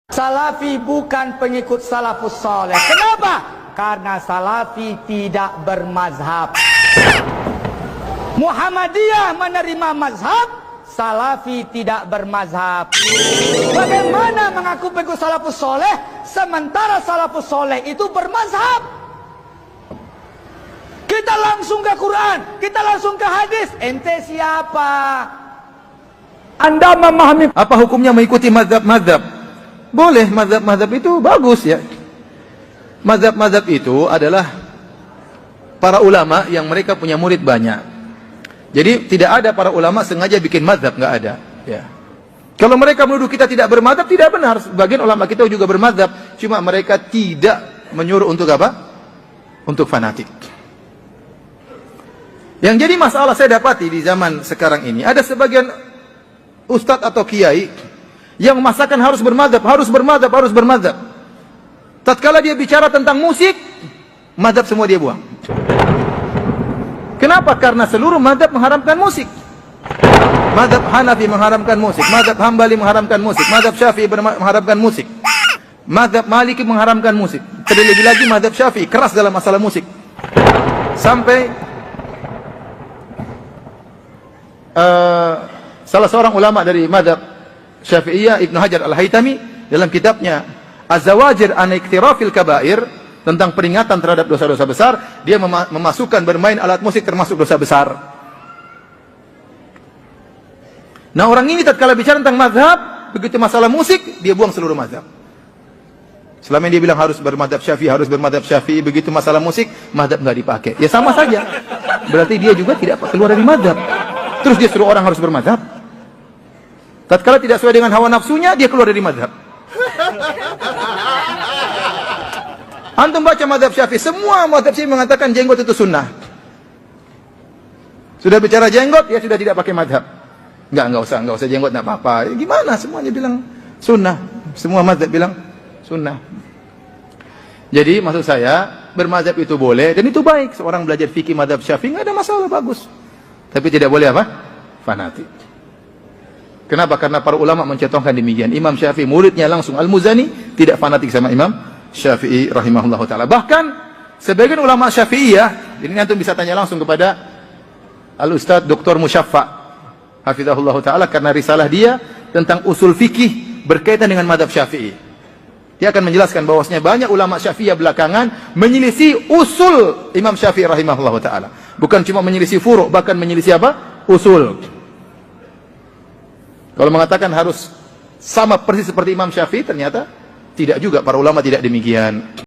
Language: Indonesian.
Salafi bukan pengikut salafus soleh. Kenapa? Karena salafi tidak bermazhab. Muhammadiyah menerima mazhab, salafi tidak bermazhab. Bagaimana mengaku pengikut salafus soleh sementara salafus soleh itu bermazhab? Kita langsung ke Quran, kita langsung ke hadis. Ente siapa? Anda memahami apa hukumnya mengikuti mazhab-mazhab? Boleh, mazhab-mazhab itu bagus ya. Mazhab-mazhab itu adalah para ulama yang mereka punya murid banyak. Jadi tidak ada para ulama sengaja bikin mazhab, nggak ada ya. Kalau mereka menuduh kita tidak bermazhab, tidak benar. Sebagian ulama kita juga bermazhab, cuma mereka tidak menyuruh untuk apa? Untuk fanatik. Yang jadi masalah saya dapati di zaman sekarang ini, ada sebagian ustadz atau kiai yang memaksakan harus bermadzhab, harus bermadzhab, harus bermadzhab. Tatkala dia bicara tentang musik, mazhab semua dia buang. Kenapa? Karena seluruh mazhab mengharamkan musik. Mazhab Hanafi mengharamkan musik, mazhab Hambali mengharamkan musik, mazhab Syafi'i mengharamkan musik, mazhab Maliki mengharamkan musik. Terlebih lagi mazhab Syafi'i keras dalam masalah musik. Sampai salah seorang ulama dari mazhab Syafi'iyah, Ibnu Hajar Al-Haytami, dalam kitabnya Az-Zawajir an Iktirafil Kabair, tentang peringatan terhadap dosa-dosa besar, dia memasukkan bermain alat musik termasuk dosa besar. Nah, orang ini tatkala bicara tentang mazhab, begitu masalah musik, dia buang seluruh mazhab. Selama ini dia bilang harus bermadzhab Syafi'i, harus bermadzhab Syafi'i, begitu masalah musik, mazhab nggak dipakai. Ya sama saja. Berarti dia juga tidak keluar dari mazhab. Terus dia suruh orang harus bermadzhab. Tatkala tidak sesuai dengan hawa nafsunya, dia keluar dari mazhab. Antum baca mazhab Syafi'i, semua mazhab Syafi'i mengatakan jenggot itu sunnah. Sudah bicara jenggot, ya sudah tidak pakai mazhab. Enggak usah jenggot, enggak apa-apa. Ya, gimana? Semuanya bilang sunnah. Semua mazhab bilang sunnah. Jadi maksud saya, bermazhab itu boleh dan itu baik. Seorang belajar fikih mazhab Syafi'i enggak ada masalah, bagus. Tapi tidak boleh apa? Fanatik. Kenapa? Karena para ulama mencontohkan demikian. Imam Syafi'i muridnya langsung Al-Muzani tidak fanatik sama Imam Syafi'i rahimahullah ta'ala. Bahkan sebagian ulama Syafi'iyah, ini nanti bisa tanya langsung kepada Al-Ustadz Dr. Musyaffa hafizahullah ta'ala, karena risalah dia tentang usul fikih berkaitan dengan mazhab Syafi'i. Dia akan menjelaskan bahwasanya banyak ulama Syafi'iyah belakangan menyelisih usul Imam Syafi'i rahimahullah ta'ala. Bukan cuma menyelisih furu', bahkan menyelisih apa? Usul. Kalau mengatakan harus sama persis seperti Imam Syafi'i, ternyata tidak juga, para ulama tidak demikian.